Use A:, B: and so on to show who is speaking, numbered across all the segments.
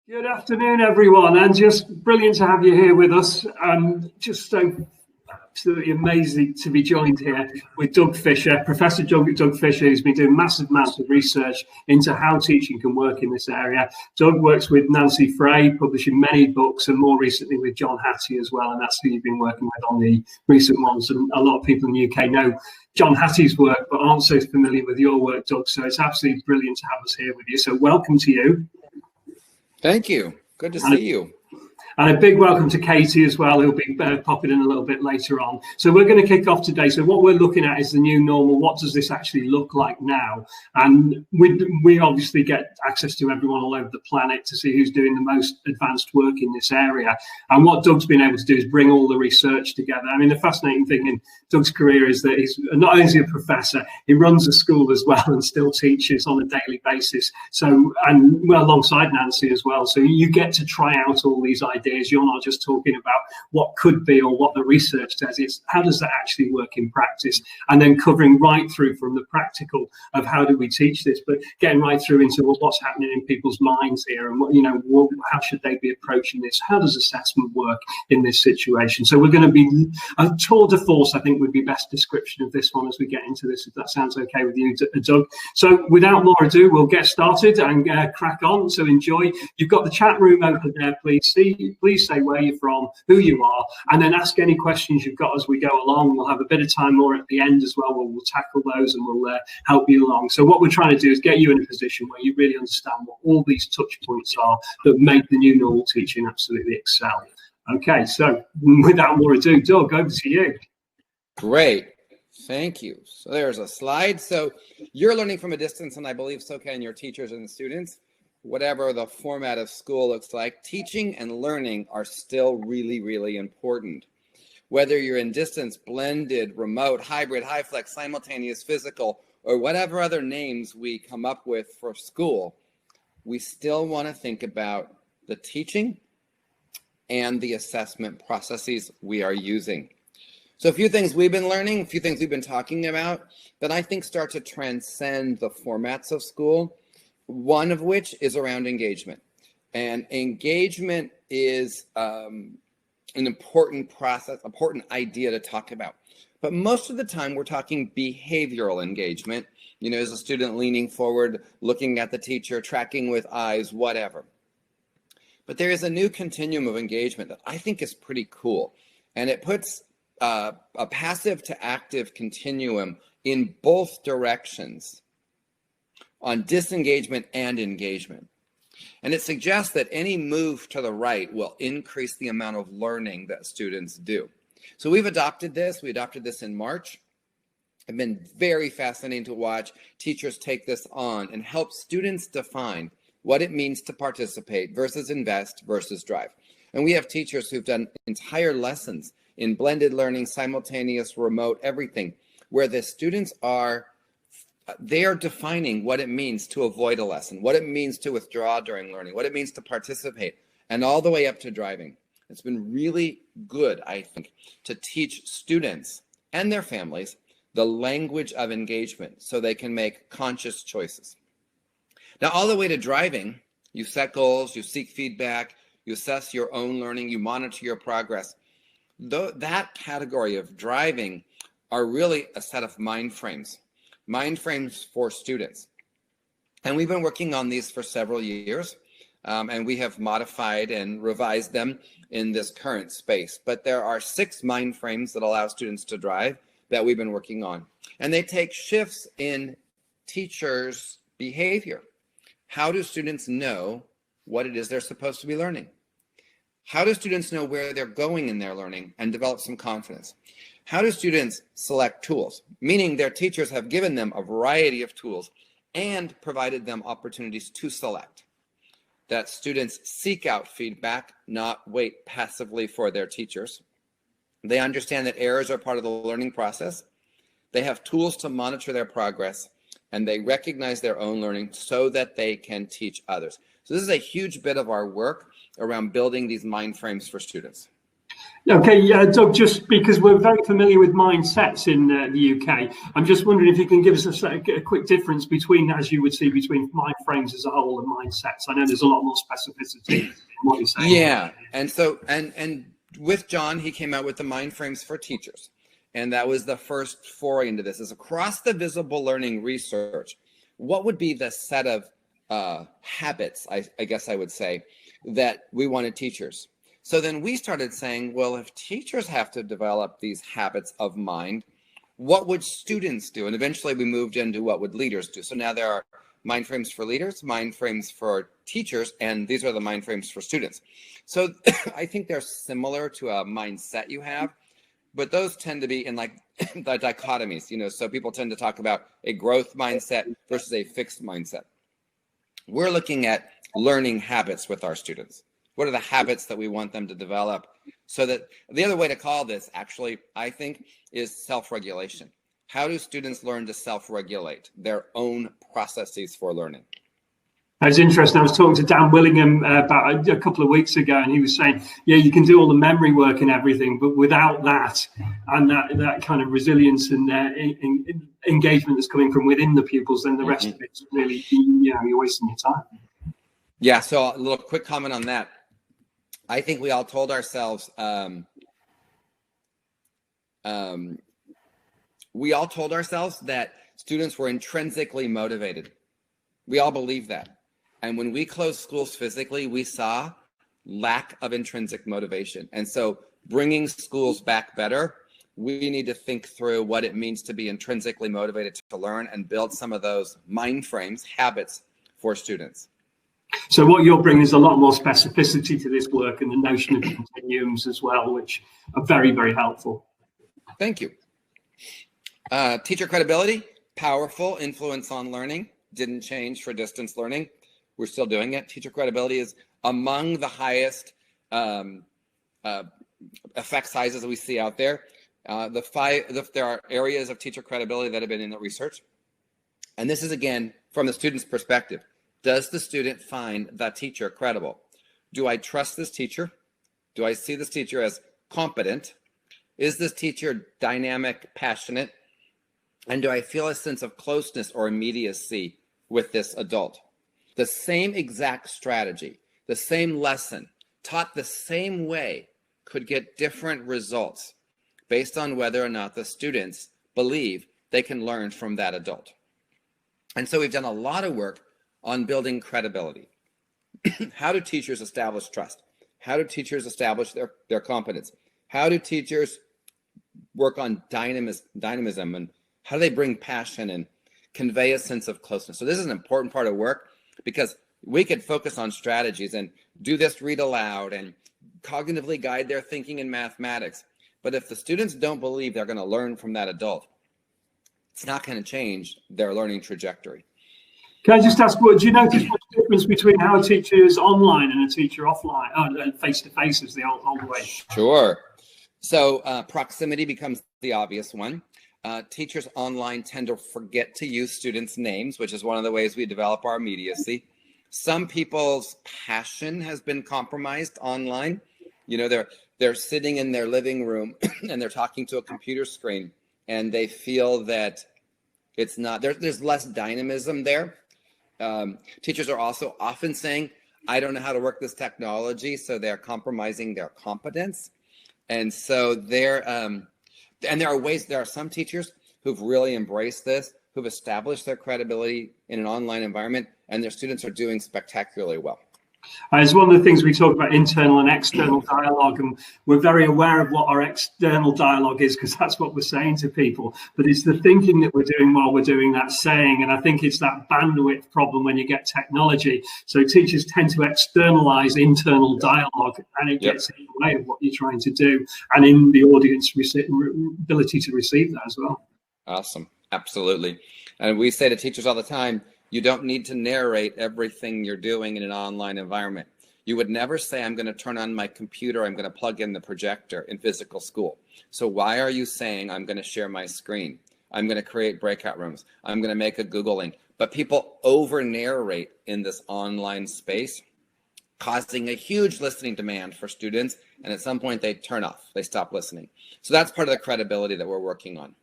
A: Good afternoon, everyone, and just brilliant to have you here with us. Just so absolutely amazing to be joined here with Doug Fisher, Professor Doug Fisher, who's been doing massive amounts of research into how teaching can work in this area. Doug works with Nancy Frey, publishing many books, and more recently with John Hattie as well, and that's who you've been working with on the recent ones. And a lot of people in the UK know John Hattie's work, but aren't so familiar with your work, Doug. So it's absolutely brilliant to have us here with you. So welcome to you.
B: Thank you. Good to see you.
A: And a big welcome to Katie as well, who'll be popping in a little bit later on. So we're going to kick off today. So what we're looking at is the new normal. What does this actually look like now? And we obviously get access to everyone all over the planet to see who's doing the most advanced work in this area. And what Doug's been able to do is bring all the research together. I mean, the fascinating thing in Doug's career is that he's not only is he a professor, he runs a school as well and still teaches on a daily basis. So, and well, alongside Nancy as well. So you get to try out all these ideas. You're not just talking about what could be or what the research says. It's how does that actually work in practice, and then covering right through from the practical of how do we teach this, but getting right through into what's happening in people's minds here, and how should they be approaching this? How does assessment work in this situation? So we're going to be a tour de force, I think would be best description of this one as we get into this, if that sounds okay with you, Doug. So without more ado, we'll get started and crack on. So enjoy. You've got the chat room open there. Please say where you're from, who you are, and then ask any questions you've got as we go along. We'll have a bit of time more at the end as well, where we'll tackle those and we'll help you along. So what we're trying to do is get you in a position where you really understand what all these touch points are that make the new normal teaching absolutely excel. Okay, so without more ado, Doug, over to you.
B: Great. Thank you. So there's a slide. So you're learning from a distance, and I believe so can your teachers and students. Whatever the format of school looks like, teaching and learning are still really, really important. Whether you're in distance, blended, remote, hybrid, high flex, simultaneous, physical, or whatever other names we come up with for school, we still want to think about the teaching and the assessment processes we are using. So a few things we've been learning, a few things we've been talking about that I think start to transcend the formats of school. One of which is around engagement. And engagement is an important process, important idea to talk about. But most of the time we're talking behavioral engagement, as a student leaning forward, looking at the teacher, tracking with eyes, whatever. But there is a new continuum of engagement that I think is pretty cool. And it puts a passive to active continuum in both directions, on disengagement and engagement. And it suggests that any move to the right will increase the amount of learning that students do. So we've adopted this. We adopted this in March. It's been very fascinating to watch teachers take this on and help students define what it means to participate versus invest versus drive. And we have teachers who've done entire lessons in blended learning, simultaneous, remote, everything, where the students they are defining what it means to avoid a lesson, what it means to withdraw during learning, what it means to participate, and all the way up to driving. It's been really good, I think, to teach students and their families the language of engagement so they can make conscious choices. Now, all the way to driving, you set goals, you seek feedback, you assess your own learning, you monitor your progress. That category of driving are really a set of mind frames for students. And we've been working on these for several years, and we have modified and revised them in this current space. But there are 6 mind frames that allow students to drive that we've been working on. And they take shifts in teachers' behavior. How do students know what it is they're supposed to be learning? How do students know where they're going in their learning and develop some confidence? How do students select tools? Meaning their teachers have given them a variety of tools and provided them opportunities to select. That students seek out feedback, not wait passively for their teachers. They understand that errors are part of the learning process. They have tools to monitor their progress, and they recognize their own learning so that they can teach others. So this is a huge bit of our work around building these mind frames for students.
A: Okay, yeah, Doug, just because we're very familiar with mindsets in the UK, I'm just wondering if you can give us a quick difference between, as you would see, between mind frames as a whole and mindsets. I know there's a lot more specificity in what you're saying.
B: Yeah, and so and with John, he came out with the mind frames for teachers, and that was the first foray into this. Is across the visible learning research, what would be the set of habits, I guess I would say, that we wanted teachers. So then we started saying, well, if teachers have to develop these habits of mind, what would students do? And eventually we moved into what would leaders do. So now there are mind frames for leaders, mind frames for teachers, and these are the mind frames for students. So I think they're similar to a mindset you have, but those tend to be in like the dichotomies, you know, so people tend to talk about a growth mindset versus a fixed mindset. We're looking at learning habits with our students. What are the habits that we want them to develop? So that the other way to call this, actually, I think, is self-regulation. How do students learn to self-regulate their own processes for learning?
A: It's interesting. I was talking to Dan Willingham about a couple of weeks ago, and he was saying, yeah, you can do all the memory work and everything, but without that and that kind of resilience and engagement that's coming from within the pupils, then the rest of it's really, you know, you're wasting your time.
B: Yeah, so a little quick comment on that. I think we all told ourselves, that students were intrinsically motivated. We all believe that. And when we closed schools physically, we saw lack of intrinsic motivation. And so bringing schools back better, we need to think through what it means to be intrinsically motivated to learn and build some of those mind frames, habits for students.
A: So what you're bringing is a lot more specificity to this work and the notion of continuums as well, which are very, very helpful.
B: Thank you. Teacher credibility, powerful influence on learning, didn't change for distance learning. We're still doing it. Teacher credibility is among the highest effect sizes that we see out there. There are areas of teacher credibility that have been in the research. And this is, again, from the student's perspective. Does the student find that teacher credible? Do I trust this teacher? Do I see this teacher as competent? Is this teacher dynamic, passionate? And do I feel a sense of closeness or immediacy with this adult? The same exact strategy, the same lesson, taught the same way, could get different results based on whether or not the students believe they can learn from that adult. And so we've done a lot of work on building credibility. How do teachers establish trust? How do teachers establish their competence? How do teachers work on dynamism, and how do they bring passion and convey a sense of closeness? So this is an important part of work, because we could focus on strategies and do this read aloud and cognitively guide their thinking in mathematics. But if the students don't believe they're going to learn from that adult, it's not going to change their learning trajectory.
A: Can I just ask, do you notice much difference between how a teacher is online and a teacher offline, face-to-face as the old way?
B: Sure. So proximity becomes the obvious one. Teachers online tend to forget to use students' names, which is one of the ways we develop our immediacy. Some people's passion has been compromised online. You know, they're sitting in their living room and they're talking to a computer screen, and they feel that it's not, there's less dynamism there. Teachers are also often saying, I don't know how to work this technology, so they're compromising their competence. And so there are some teachers who've really embraced this, who've established their credibility in an online environment, and their students are doing spectacularly well.
A: It's one of the things we talk about, internal and external dialogue, and we're very aware of what our external dialogue is, because that's what we're saying to people. But it's the thinking that we're doing while we're doing that saying, and I think it's that bandwidth problem when you get technology. So teachers tend to externalize internal dialogue, and it gets in the way of what you're trying to do, and in the audience ability to receive that as well.
B: Awesome, absolutely. And we say to teachers all the time, you don't need to narrate everything you're doing in an online environment. You would never say, I'm going to turn on my computer, I'm going to plug in the projector in physical school. So why are you saying I'm going to share my screen? I'm going to create breakout rooms. I'm going to make a Google link. But people over narrate in this online space. causing a huge listening demand for students. And at some point they turn off, they stop listening. So that's part of the credibility that we're working on.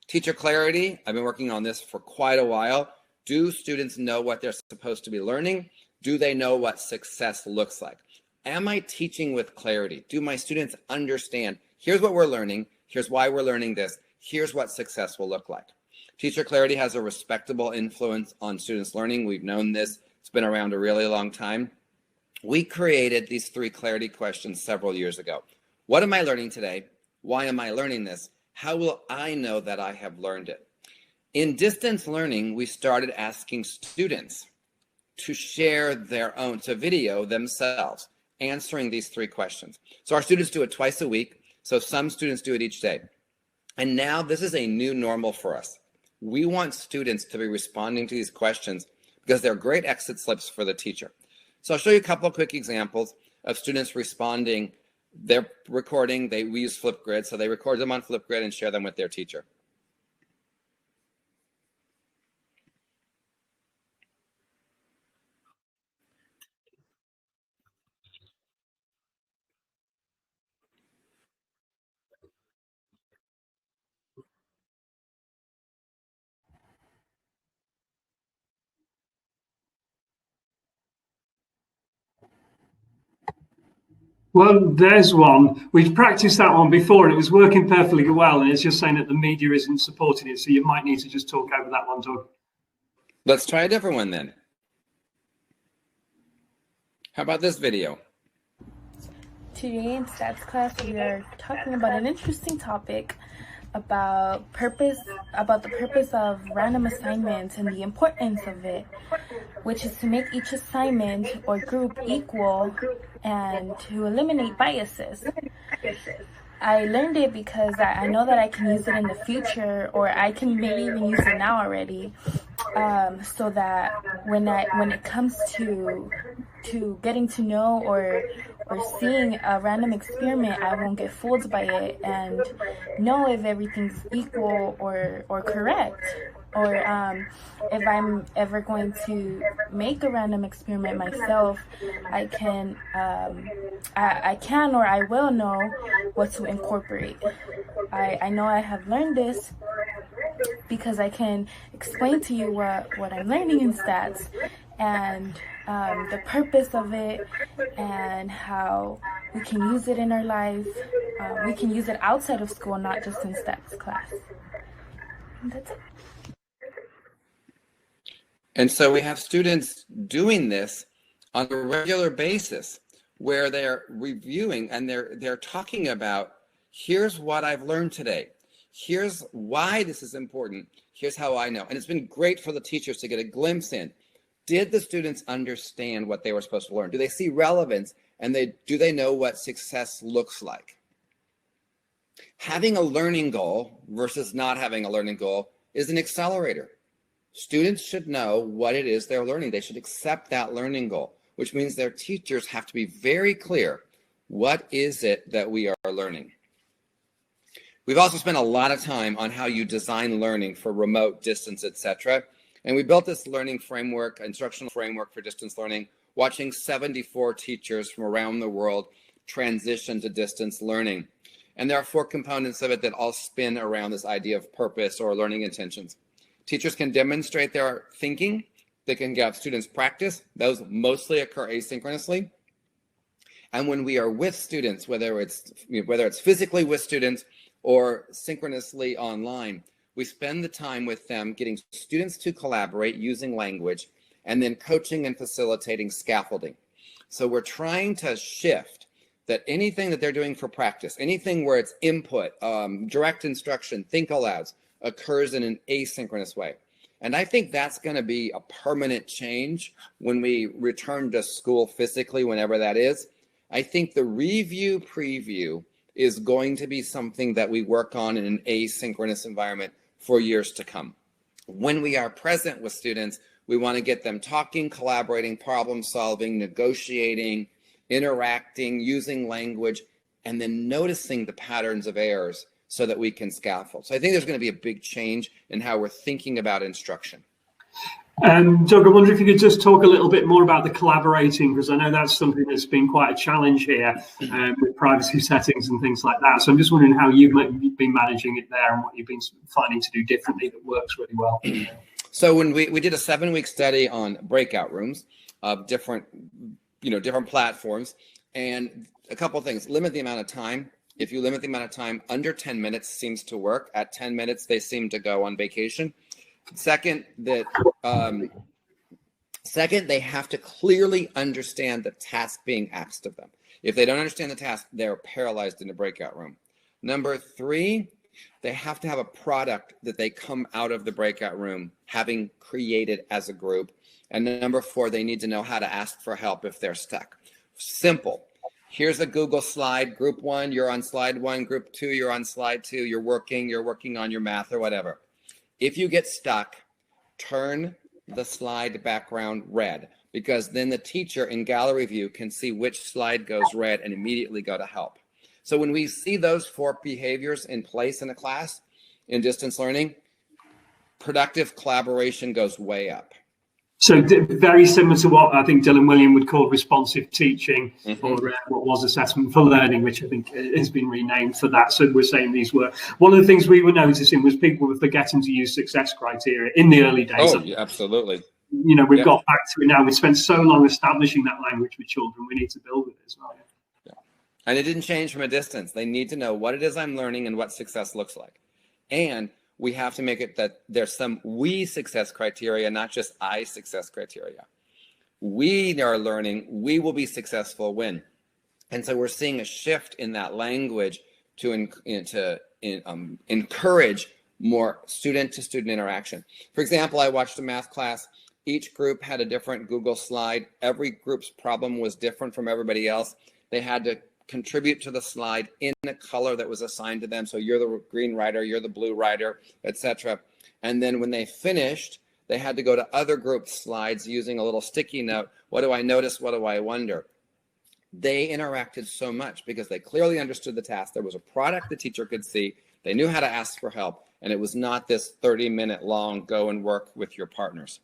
B: Teacher clarity, I've been working on this for quite a while. Do students know what they're supposed to be learning? Do they know what success looks like? Am I teaching with clarity? Do my students understand, here's what we're learning, here's why we're learning this, here's what success will look like? Teacher clarity has a respectable influence on students' learning. We've known this. It's been around a really long time. We created these 3 clarity questions several years ago. What am I learning today? Why am I learning this? How will I know that I have learned it? In distance learning, we started asking students to share their own, to video themselves, answering these 3 questions. So our students do it twice a week. So some students do it each day. And now this is a new normal for us. We want students to be responding to these questions because they're great exit slips for the teacher. So I'll show you a couple of quick examples of students responding. They're recording, we use Flipgrid, so they record them on Flipgrid and share them with their teacher.
A: Well, there's one. We've practiced that one before and it was working perfectly well. And it's just saying that the media isn't supporting it. So you might need to just talk over that one, Doug.
B: Let's try a different one then. How about this video?
C: Today in stats class, we are talking about an interesting topic about the purpose of random assignments and the importance of it, which is to make each assignment or group equal and to eliminate biases. I learned it because I know that I can use it in the future, or I can maybe even use it now already, so that when it comes to getting to know or seeing a random experiment, I won't get fooled by it and know if everything's equal or correct, or if I'm ever going to make a random experiment myself, I can or I will know what to incorporate. I know I have learned this because I can explain to you what I'm learning in stats and the purpose of it and how we can use it in our life. We can use it outside of school, not just in stats class. And that's it.
B: And so we have students doing this on a regular basis where they're reviewing and they're talking about, here's what I've learned today. Here's why this is important. Here's how I know. And it's been great for the teachers to get a glimpse in. Did the students understand what they were supposed to learn? Do they see relevance? And do they know what success looks like? Having a learning goal versus not having a learning goal is an accelerator. Students should know what it is they're learning. They should accept that learning goal, which means their teachers have to be very clear, what is it that we are learning? We've also spent a lot of time on how you design learning for remote, distance, etc. And we built this learning framework, instructional framework for distance learning, watching 74 teachers from around the world transition to distance learning. And there are 4 components of it that all spin around this idea of purpose or learning intentions. Teachers can demonstrate their thinking. They can have students practice. Those mostly occur asynchronously. And when we are with students, whether it's physically with students or synchronously online, we spend the time with them getting students to collaborate using language and then coaching and facilitating scaffolding. So we're trying to shift that anything that they're doing for practice, anything where it's input, direct instruction, think alouds, occurs in an asynchronous way. And I think that's going to be a permanent change when we return to school physically, whenever that is. I think the review preview is going to be something that we work on in an asynchronous environment for years to come. When we are present with students, we want to get them talking, collaborating, problem solving, negotiating, interacting, using language, and then noticing the patterns of errors so that we can scaffold. So I think there's going to be a big change in how we're thinking about instruction.
A: Doug, I wonder if you could just talk a little bit more about the collaborating, because I know that's something that's been quite a challenge here with privacy settings and things like that. So I'm just wondering how you've been managing it there and what you've been finding to do differently that works really well.
B: So when we did a 7-week study on breakout rooms of different platforms, and a couple of things: limit the amount of time. If you limit the amount of time, under 10 minutes seems to work. At 10 minutes, they seem to go on vacation. Second, they have to clearly understand the task being asked of them. If they don't understand the task, they're paralyzed in a breakout room. Number 3, they have to have a product that they come out of the breakout room having created as a group. And number 4, they need to know how to ask for help if they're stuck. Simple. Here's a Google slide. Group 1, you're on slide 1. Group 2, you're on slide 2. You're working on your math or whatever. If you get stuck, turn the slide background red, because then the teacher in gallery view can see which slide goes red and immediately go to help. So when we see those 4 behaviors in place in a class in distance learning, productive collaboration goes way up.
A: So very similar to what I think Dylan Wiliam would call responsive teaching, or what was assessment for learning, which I think has been renamed for that. So we're saying these were, one of the things we were noticing was people were forgetting to use success criteria in the early days.
B: Oh, yeah, absolutely.
A: We've got back to it now. We spent so long establishing that language with children. We need to build it as well.
B: Yeah. And it didn't change from a distance. They need to know what it is I'm learning and what success looks like. And we have to make it that there's some we success criteria, not just I success criteria. We are learning, we will be successful when. And so we're seeing a shift in that language to encourage more student-to-student interaction. For example, I watched a math class. Each group had a different Google slide. Every group's problem was different from everybody else. They had to contribute to the slide in the color that was assigned to them. So you're the green writer, you're the blue writer, etc. And then when they finished, they had to go to other group slides using a little sticky note. What do I notice? What do I wonder? They interacted so much because they clearly understood the task. There was a product the teacher could see. They knew how to ask for help. And it was not this 30-minute long go and work with your partners.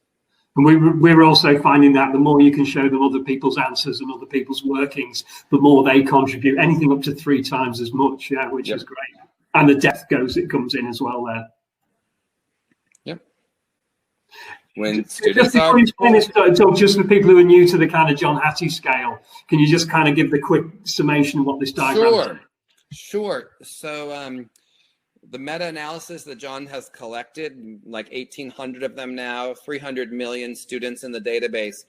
A: And we're also finding that the more you can show them other people's answers and other people's workings, the more they contribute, anything up to 3 times as much, which is great. And the depth it comes in as well there.
B: Yep. When students
A: just for people who are new to the kind of John Hattie scale, can you just kind of give the quick summation of what this diagram is?
B: Sure. So the meta-analysis that John has collected, like 1,800 of them now, 300 million students in the database,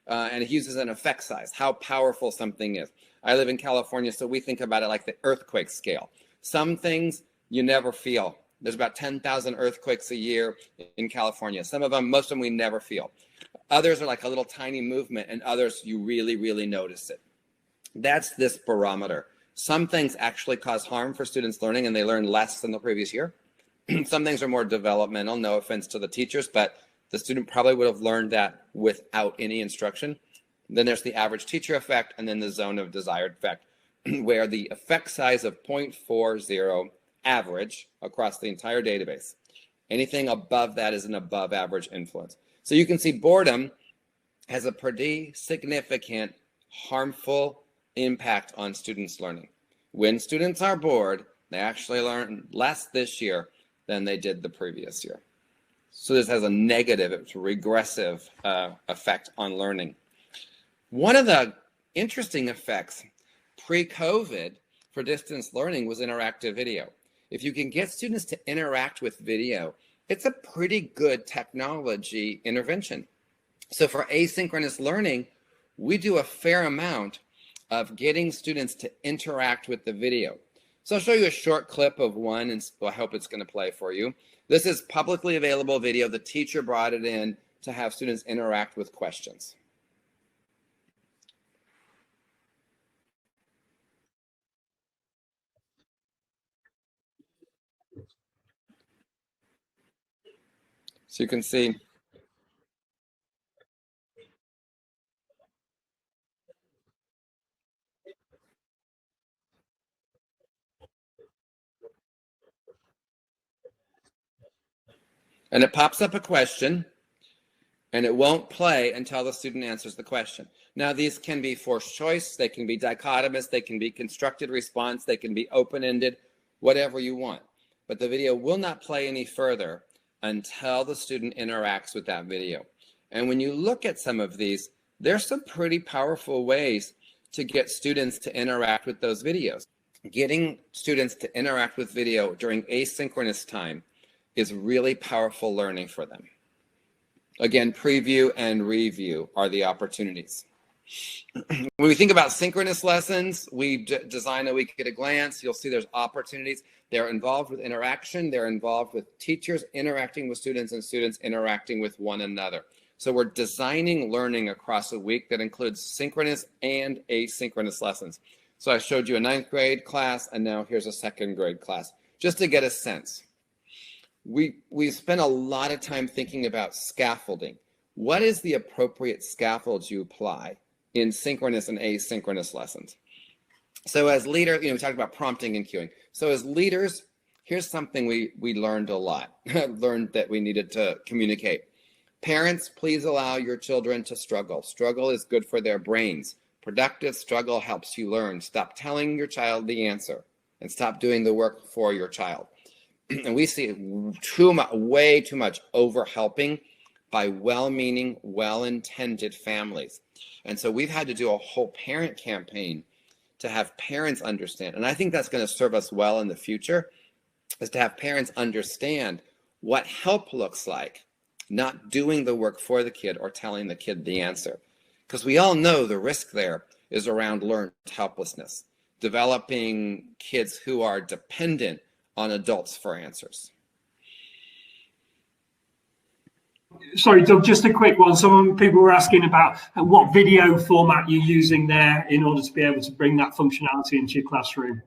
B: and it uses an effect size, how powerful something is. I live in California, so we think about it like the earthquake scale. Some things you never feel. There's about 10,000 earthquakes a year in California. Some of them, most of them we never feel. Others are like a little tiny movement, and others you really, really notice it. That's this barometer. Some things actually cause harm for students learning and they learn less than the previous year. Some things are more developmental, no offense to the teachers, but the student probably would have learned that without any instruction. Then there's the average teacher effect, and then the zone of desired effect, where the effect size of 0.40 average across the entire database. Anything above that is an above average influence. So you can see boredom has a pretty significant harmful impact on students' learning. When students are bored, they actually learn less this year than they did the previous year. So this has a negative, it's a regressive effect on learning. One of the interesting effects pre-COVID for distance learning was interactive video. If you can get students to interact with video, it's a pretty good technology intervention. So for asynchronous learning, we do a fair amount of getting students to interact with the video. So I'll show you a short clip of one, and I hope it's going to play for you. This is publicly available video. The teacher brought it in to have students interact with questions. So you can see and it pops up a question, and it won't play until the student answers the question. Now, these can be forced choice, they can be dichotomous, they can be constructed response, they can be open-ended, whatever you want. But the video will not play any further until the student interacts with that video. And when you look at some of these, there's some pretty powerful ways to get students to interact with those videos. Getting students to interact with video during asynchronous time is really powerful learning for them. Again, preview and review are the opportunities. When we think about synchronous lessons, we design a week at a glance. You'll see there's opportunities. They're involved with interaction. They're involved with teachers interacting with students and students interacting with one another. So we're designing learning across a week that includes synchronous and asynchronous lessons. So I showed you a 9th grade class, and now here's a 2nd grade class, just to get a sense. We spent a lot of time thinking about scaffolding. What is the appropriate scaffolds you apply in synchronous and asynchronous lessons? So as leaders, we talked about prompting and cueing. So as leaders, here's something we learned a lot, learned that we needed to communicate. Parents, please allow your children to struggle. Struggle is good for their brains. Productive struggle helps you learn. Stop telling your child the answer and stop doing the work for your child. And we see way too much over-helping by well-meaning, well-intended families. And so we've had to do a whole parent campaign to have parents understand. And I think that's going to serve us well in the future, is to have parents understand what help looks like, not doing the work for the kid or telling the kid the answer. Because we all know the risk there is around learned helplessness, developing kids who are dependent on adults for answers.
A: Sorry, Doug, just a quick one. Some people were asking about what video format you're using there in order to be able to bring that functionality into your classroom.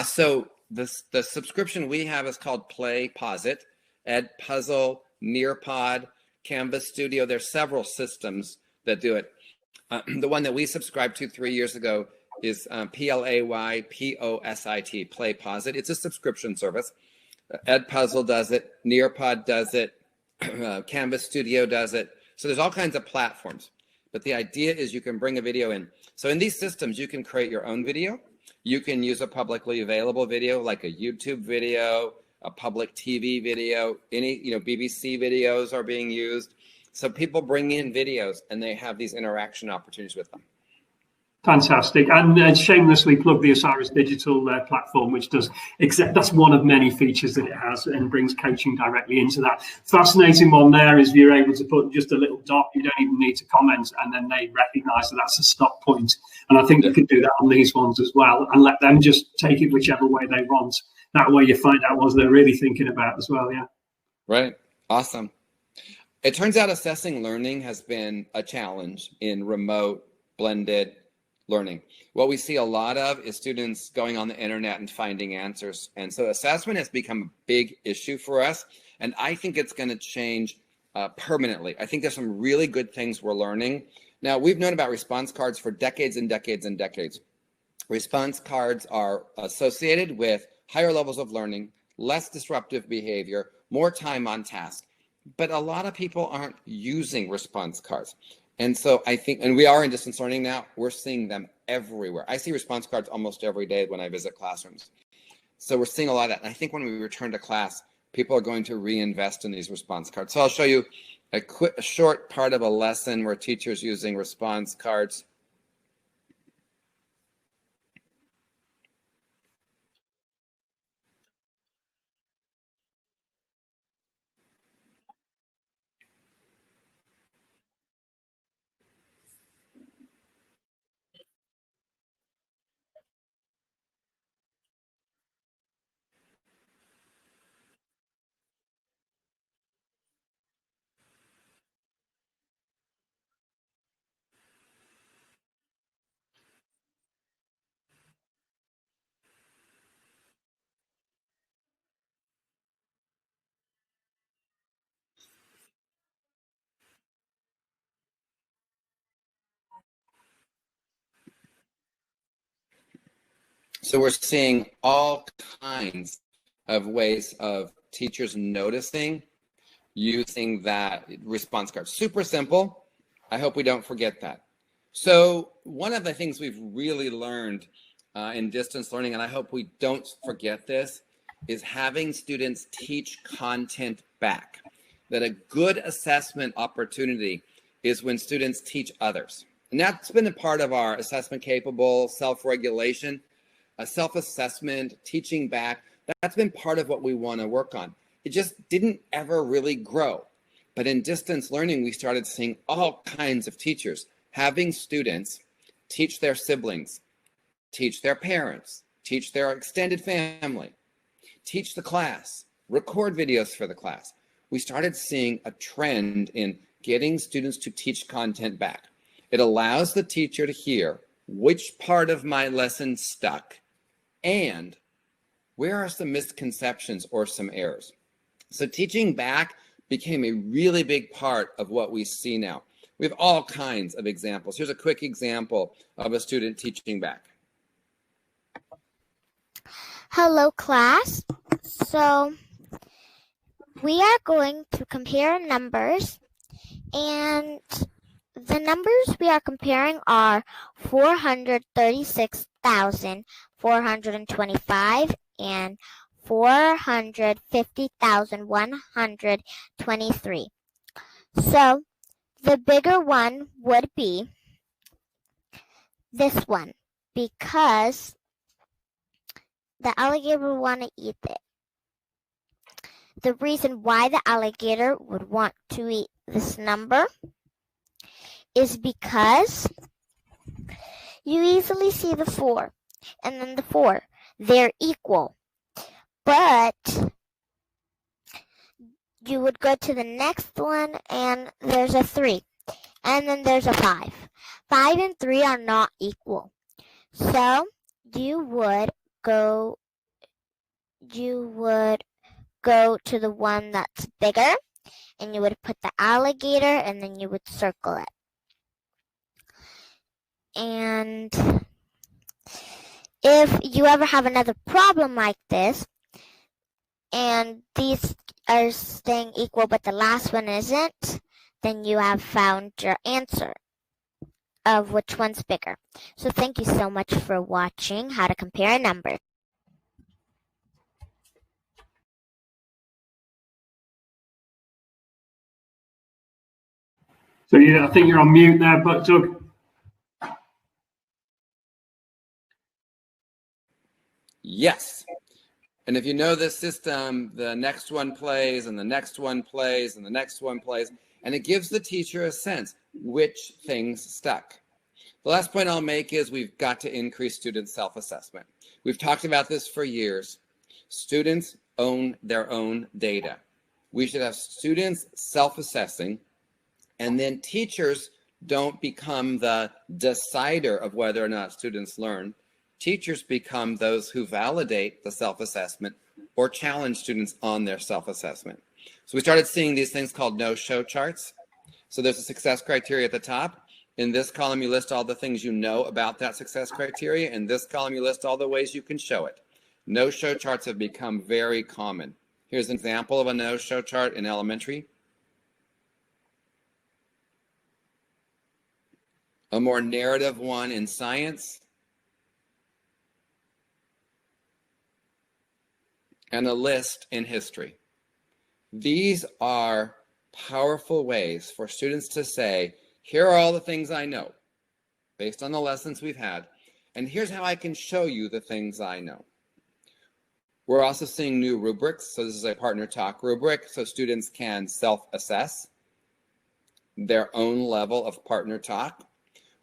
B: So the subscription we have is called PlayPosit, Edpuzzle, Nearpod, Canvas Studio. There's several systems that do it. The one that we subscribed to 3 years ago is PlayPosit, PlayPosit. It's a subscription service. Edpuzzle does it. Nearpod does it. Canvas Studio does it. So there's all kinds of platforms. But the idea is you can bring a video in. So in these systems, you can create your own video. You can use a publicly available video like a YouTube video, a public TV video, any, BBC videos are being used. So people bring in videos and they have these interaction opportunities with them.
A: Fantastic. And shamelessly plug the Osiris Digital platform, which does that's one of many features that it has and brings coaching directly into that. Fascinating one there is you're able to put just a little dot, you don't even need to comment, and then they recognize that that's a stop point. And I think you could do that on these ones as well and let them just take it whichever way they want. That way you find out what they're really thinking about as well, yeah.
B: Right. Awesome. It turns out assessing learning has been a challenge in remote, blended learning. What we see a lot of is students going on the internet and finding answers. And so assessment has become a big issue for us. And I think it's going to change permanently. I think there's some really good things we're learning. Now, we've known about response cards for decades and decades and decades. Response cards are associated with higher levels of learning, less disruptive behavior, more time on task. But a lot of people aren't using response cards. And so I think, and we are in distance learning now, we're seeing them everywhere. I see response cards almost every day when I visit classrooms. So we're seeing a lot of that. And I think when we return to class, people are going to reinvest in these response cards. So I'll show you a short part of a lesson where teachers using response cards. So we're seeing all kinds of ways of teachers noticing using that response card. Super simple. I hope we don't forget that. So one of the things we've really learned in distance learning, and I hope we don't forget this, is having students teach content back. That a good assessment opportunity is when students teach others. And that's been a part of our assessment capable, self-regulation, self-assessment, teaching back. That's been part of what we want to work on. It just didn't ever really grow. But in distance learning, we started seeing all kinds of teachers having students teach their siblings, teach their parents, teach their extended family, teach the class, record videos for the class. We started seeing a trend in getting students to teach content back. It allows the teacher to hear which part of my lesson stuck and where are some misconceptions or some errors. So teaching back became a really big part of what we see now. We have all kinds of examples. Here's a quick example of a student teaching back.
D: Hello, class. So we are going to compare numbers, and the numbers we are comparing are 436,425 and 450,123. So the bigger one would be this one because the alligator would want to eat it. The reason why the alligator would want to eat this number is because you easily see the 4 and then the 4. They're equal. But you would go to the next one and there's a 3. And then there's a 5. 5 and 3 are not equal. So you would go to the one that's bigger, and you would put the alligator, and then you would circle it. And if you ever have another problem like this, and these are staying equal, but the last one isn't, then you have found your answer of which one's bigger. So thank you so much for watching How to Compare Numbers.
A: So yeah, I think you're on mute there, but Doug.
B: Yes. And if you know this system, the next one plays and the next one plays and the next one plays, and it gives the teacher a sense which things stuck. The last point I'll make is we've got to increase student self-assessment. We've talked about this for years. Students own their own data. We should have students self-assessing, and then teachers don't become the decider of whether or not students learn. Teachers become those who validate the self-assessment or challenge students on their self-assessment. So we started seeing these things called no-show charts. So there's a success criteria at the top. In this column, you list all the things you know about that success criteria. In this column, you list all the ways you can show it. No-show charts have become very common. Here's an example of a no-show chart in elementary. A more narrative one in science. And a list in history. These are powerful ways for students to say, here are all the things I know based on the lessons we've had, and here's how I can show you the things I know. We're also seeing new rubrics. So this is a partner talk rubric, so students can self-assess their own level of partner talk.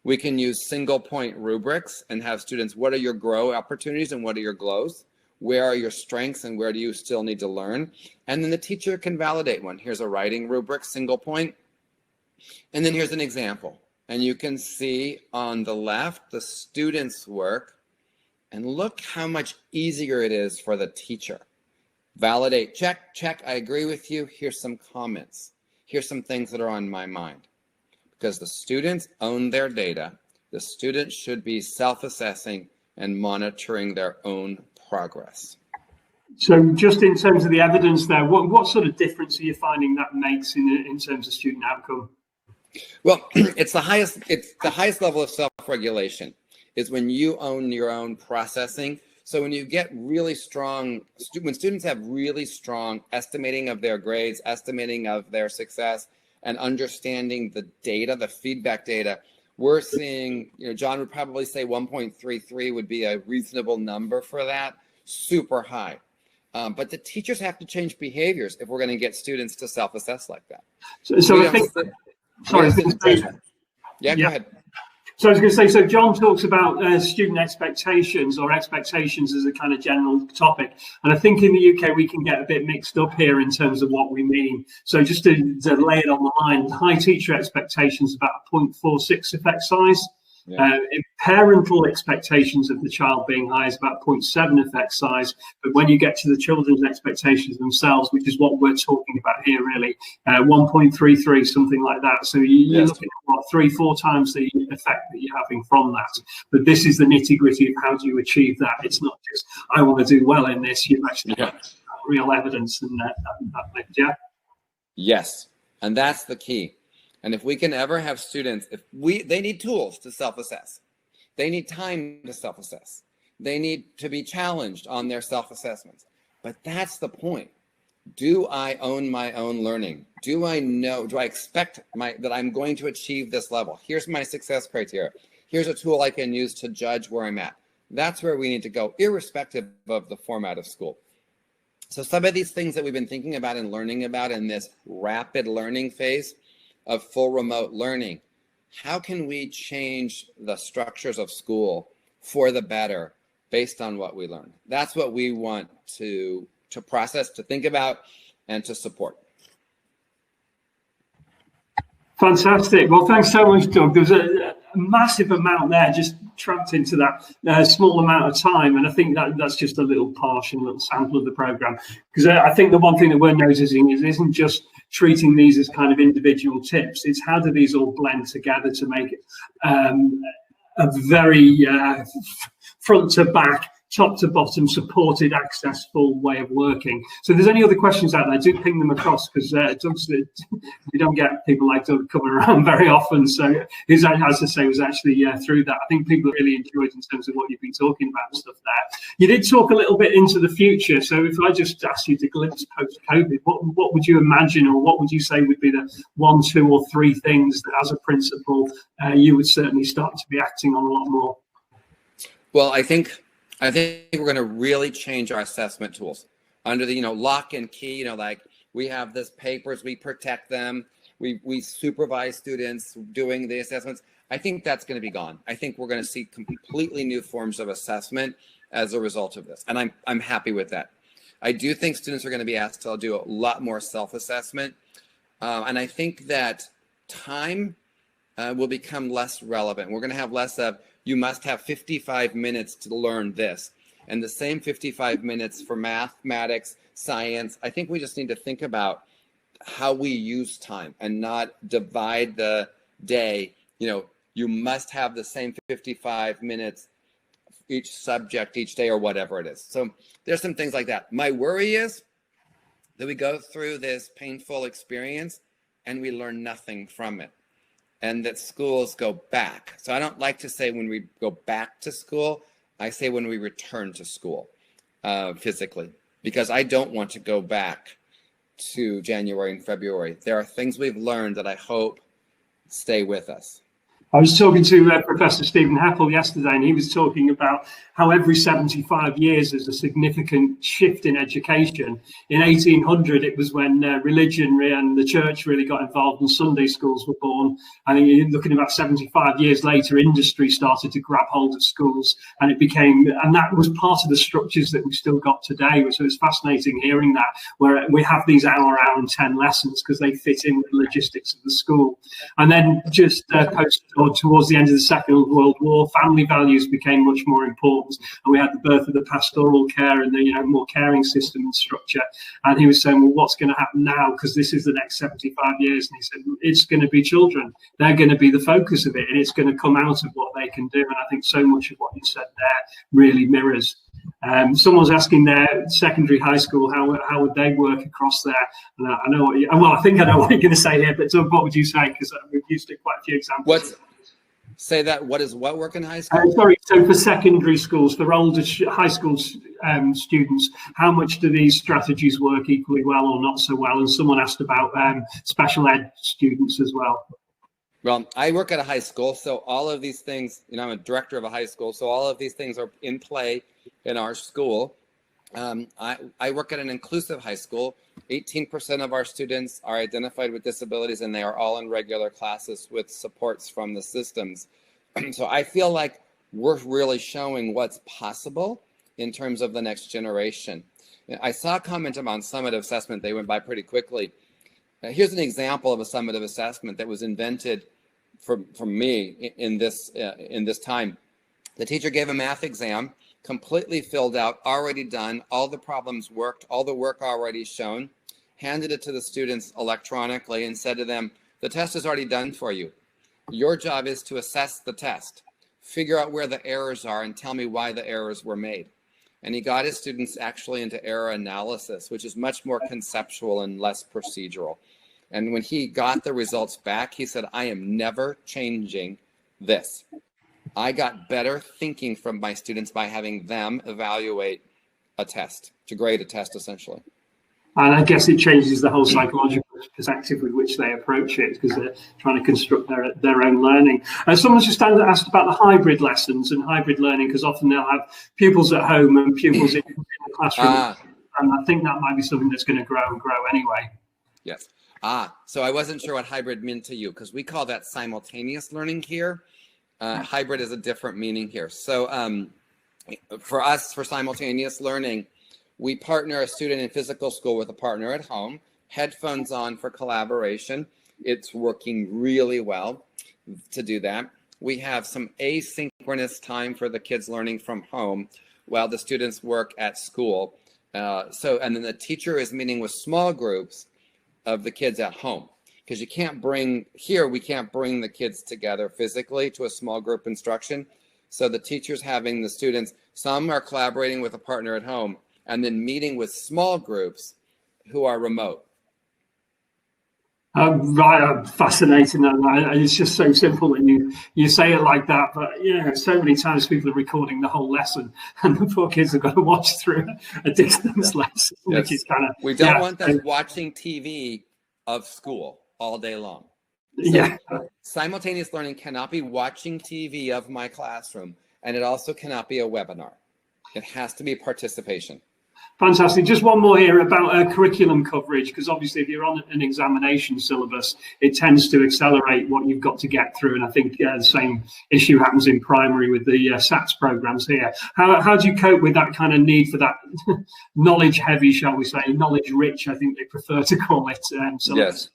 B: We can use single point rubrics and have students, what are your grow opportunities and what are your glows? Where are your strengths and where do you still need to learn? And then the teacher can validate one. Here's a writing rubric, single point. And then here's an example. And you can see on the left, the student's work. And look how much easier it is for the teacher. Validate, check, check, I agree with you. Here's some comments. Here's some things that are on my mind. Because the students own their data, the students should be self-assessing and monitoring their own progress.
A: So just in terms of the evidence there, what sort of difference are you finding that makes in terms of student outcome?
B: Well, it's the highest level of self-regulation is when you own your own processing. So when you get really strong, when students have really strong estimating of their grades, estimating of their success, and understanding the data, the feedback data, we're seeing, John would probably say 1.33 would be a reasonable number for that, super high. But the teachers have to change behaviors if we're going to get students to self-assess like that.
A: So I think, sorry,
B: yeah, go ahead.
A: So I was going to say, so John talks about student expectations or expectations as a kind of general topic. And I think in the UK, we can get a bit mixed up here in terms of what we mean. So just to lay it on the line, high teacher expectations about a 0.46 effect size. Yeah. Parental expectations of the child being high is about 0.7 effect size, but when you get to the children's expectations themselves, which is what we're talking about here, really, 1.33, something like that. So you're looking at what, 3-4 times the effect that you're having from that. But this is the nitty gritty of how do you achieve that. It's not just I want to do well in this. You've actually got real evidence in that. Yeah.
B: Yes, and that's the key. And if we can ever have students, they need tools to self-assess. They need time to self-assess. They need to be challenged on their self-assessments. But that's the point. Do I own my own learning? Do I expect that I'm going to achieve this level? Here's my success criteria. Here's a tool I can use to judge where I'm at. That's where we need to go, irrespective of the format of school. So some of these things that we've been thinking about and learning about in this rapid learning phase of full remote learning, how can we change the structures of school for the better based on what we learned? That's what we want to process, to think about, and to support.
A: Fantastic. Well, thanks so much, Doug. There's a massive amount there just trapped into that small amount of time. And I think that's just a little portion, a little sample of the program. Because I think the one thing that we're noticing is it isn't just treating these as kind of individual tips. It's how do these all blend together to make it a very front to back, top to bottom, supported, accessible way of working. So if there's any other questions out there, do ping them across, because we don't get people like Doug coming around very often. So as I say, was actually through that. I think people really enjoyed in terms of what you've been talking about and stuff there. You did talk a little bit into the future. So if I just asked you to glimpse post-COVID, what would you imagine, or what would you say would be the 1, 2, or 3 things that as a principal you would certainly start to be acting on a lot more?
B: Well, I think we're going to really change our assessment tools under the, lock and key, like we have this papers, we protect them. We supervise students doing the assessments. I think that's going to be gone. I think we're going to see completely new forms of assessment as a result of this. And I'm happy with that. I do think students are going to be asked to do a lot more self-assessment. And I think that time will become less relevant. We're going to have less of, you must have 55 minutes to learn this. And the same 55 minutes for mathematics, science. I think we just need to think about how we use time and not divide the day. You must have the same 55 minutes each subject each day, or whatever it is. So there's some things like that. My worry is that we go through this painful experience and we learn nothing from it, and that schools go back. So I don't like to say when we go back to school. I say when we return to school physically, because I don't want to go back to January and February. There are things we've learned that I hope stay with us.
A: I was talking to Professor Stephen Heppel yesterday, and he was talking about how every 75 years there's a significant shift in education. In 1800, it was when religion and the church really got involved and Sunday schools were born. And you're looking about 75 years later, industry started to grab hold of schools, and that was part of the structures that we've still got today. So it's fascinating hearing that, where we have these hour and 10 lessons because they fit in with the logistics of the school. And then just towards the end of the Second World War, family values became much more important, and we had the birth of the pastoral care and the more caring system and structure. And he was saying, well, what's going to happen now, because this is the next 75 years? And he said, it's going to be children. They're going to be the focus of it, and it's going to come out of what they can do. And I think so much of what you said there really mirrors. Someone's asking their secondary, high school, how would they work across there? And I know what I think I know what you're going to say here, but what would you say? Because we've used it quite a few examples.
B: Say that. What is what work in high school?
A: Sorry, so for secondary schools, for older high school students, how much do these strategies work equally well or not so well? And someone asked about special ed students as well.
B: Well, I work at a high school, so all of these things, I'm a director of a high school, so all of these things are in play in our school. I work at an inclusive high school. 18% of our students are identified with disabilities, and they are all in regular classes with supports from the systems. So I feel like we're really showing what's possible in terms of the next generation. I saw a comment about summative assessment. They went by pretty quickly. Here's an example of a summative assessment that was invented for me in this time. The teacher gave a math exam, completely filled out, already done, all the problems worked, all the work already shown, handed it to the students electronically and said to them, the test is already done for you. Your job is to assess the test, figure out where the errors are, and tell me why the errors were made. And he got his students actually into error analysis, which is much more conceptual and less procedural. And when he got the results back, he said, I am never changing this. I got better thinking from my students by having them evaluate a test, to grade a test, essentially.
A: And I guess it changes the whole psychological perspective with which they approach it, because they're trying to construct their own learning. Someone's just asked about the hybrid lessons and hybrid learning, because often they'll have pupils at home and pupils in the classroom. And I think that might be something that's going to grow and grow anyway.
B: Yes. So I wasn't sure what hybrid meant to you, because we call that simultaneous learning here. Hybrid is a different meaning here. So for us, for simultaneous learning, we partner a student in physical school with a partner at home, headphones on for collaboration. It's working really well to do that. We have some asynchronous time for the kids learning from home while the students work at school. And then the teacher is meeting with small groups of the kids at home, because we can't bring the kids together physically to a small group instruction. So the teacher's having the students, some are collaborating with a partner at home and then meeting with small groups who are remote.
A: Right, fascinating. It's just so simple when you say it like that, but so many times people are recording the whole lesson and the poor kids have got to watch through a distance lesson, which is kind of...
B: We don't want them watching TV of school all day long. So simultaneous learning cannot be watching TV of my classroom, and it also cannot be a webinar. It has to be participation.
A: Fantastic. Just one more here about curriculum coverage, because obviously if you're on an examination syllabus, it tends to accelerate what you've got to get through. And I think the same issue happens in primary with the SATs programs here. How do you cope with that kind of need for that knowledge heavy, shall we say, knowledge rich, I think they prefer to call it. Syllabus?
B: Yes.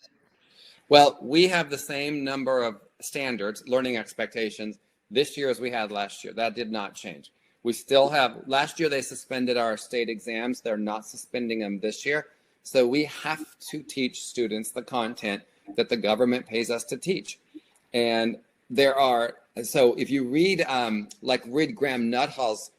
B: Well, we have the same number of standards, learning expectations this year as we had last year. That did not change. We still have, last year they suspended our state exams. They're not suspending them this year. So we have to teach students the content that the government pays us to teach. And so if you read, read Graham Nuthall's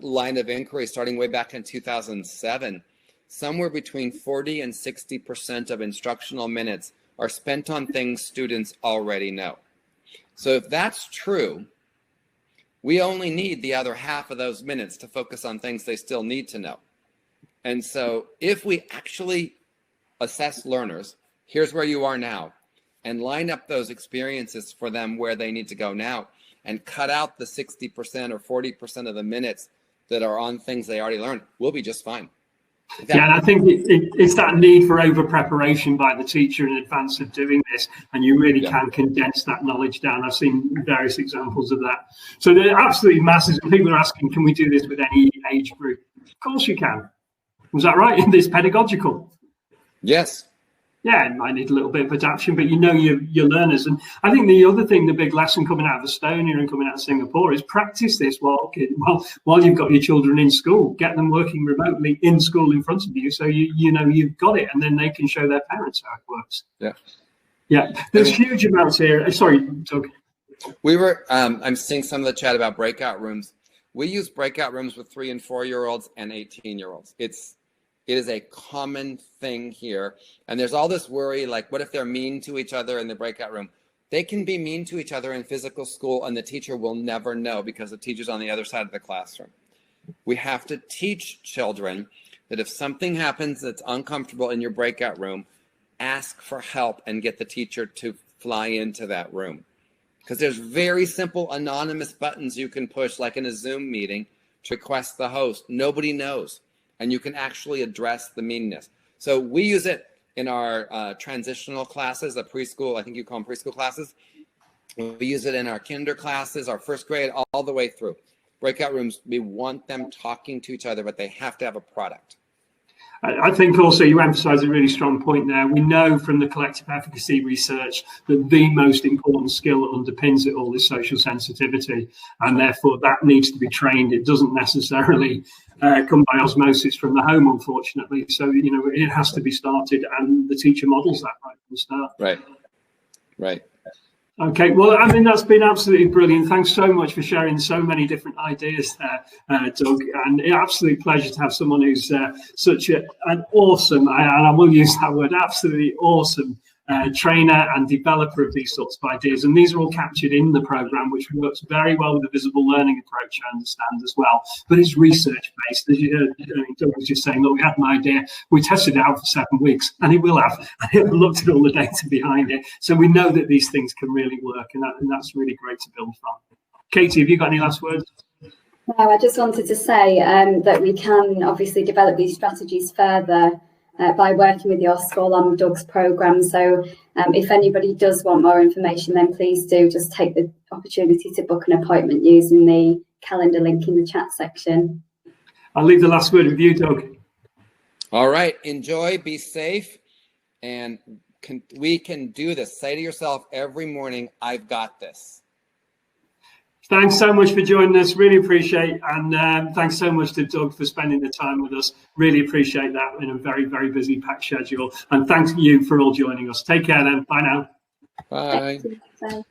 B: line of inquiry starting way back in 2007, somewhere between 40 and 60% of instructional minutes are spent on things students already know. So if that's true, we only need the other half of those minutes to focus on things they still need to know. And so if we actually assess learners, here's where you are now, and line up those experiences for them where they need to go now, and cut out the 60% or 40% of the minutes that are on things they already learned, we'll be just fine.
A: And I think it's that need for over preparation by the teacher in advance of doing this, and you really can condense that knowledge down. I've seen various examples of that. So they're absolutely massive. People are asking, can we do this with any age group? Of course you can. Was that right? In this pedagogical?
B: Yes.
A: Yeah, it might need a little bit of adaptation, but your learners. And I think the other thing, the big lesson coming out of Estonia and coming out of Singapore is practice this while you've got your children in school. Get them working remotely in school in front of you, so you know you've got it, and then they can show their parents how it works. Yeah. There's huge amounts here. Sorry, Doug.
B: We were. I'm seeing some of the chat about breakout rooms. We use breakout rooms with 3 and 4-year-olds and 18-year-olds. It is a common thing here. And there's all this worry, like, what if they're mean to each other in the breakout room? They can be mean to each other in physical school, and the teacher will never know because the teacher's on the other side of the classroom. We have to teach children that if something happens that's uncomfortable in your breakout room, ask for help and get the teacher to fly into that room. Because there's very simple anonymous buttons you can push, like in a Zoom meeting, to request the host. Nobody knows. And you can actually address the meanness. So we use it in our transitional classes, the preschool, I think you call them preschool classes. We use it in our kinder classes, our first grade, all the way through. Breakout rooms, we want them talking to each other, but they have to have a product.
A: I think also you emphasize a really strong point there. We know from the collective efficacy research that the most important skill that underpins it all is social sensitivity, and therefore that needs to be trained. It doesn't necessarily come by osmosis from the home, unfortunately. So, it has to be started, and the teacher models that right from the start.
B: Right.
A: Okay, well, I mean, that's been absolutely brilliant. Thanks so much for sharing so many different ideas there, Doug. And an absolute pleasure to have someone who's such an awesome, and I will use that word, absolutely awesome trainer and developer of these sorts of ideas. And these are all captured in the program, which works very well with the visible learning approach, I understand, as well. But it's research-based. As you heard, Doug was just saying, look, we had an idea, we tested it out for 7 weeks, and it will have. And it looked at all the data behind it. So we know that these things can really work, and that's really great to build from. Katie, have you got any last words?
E: No, I just wanted to say that we can obviously develop these strategies further by working with your school on Doug's programme. So if anybody does want more information, then please do just take the opportunity to book an appointment using the calendar link in the chat section.
A: I'll leave the last word with you, Doug.
B: All right. Enjoy, be safe, and we can do this. Say to yourself every morning, I've got this.
A: Thanks so much for joining us. Really appreciate, and thanks so much to Doug for spending the time with us. Really appreciate that in a very, very busy packed schedule. And thanks you for all joining us. Take care then. Bye now.
B: Bye.
E: Bye.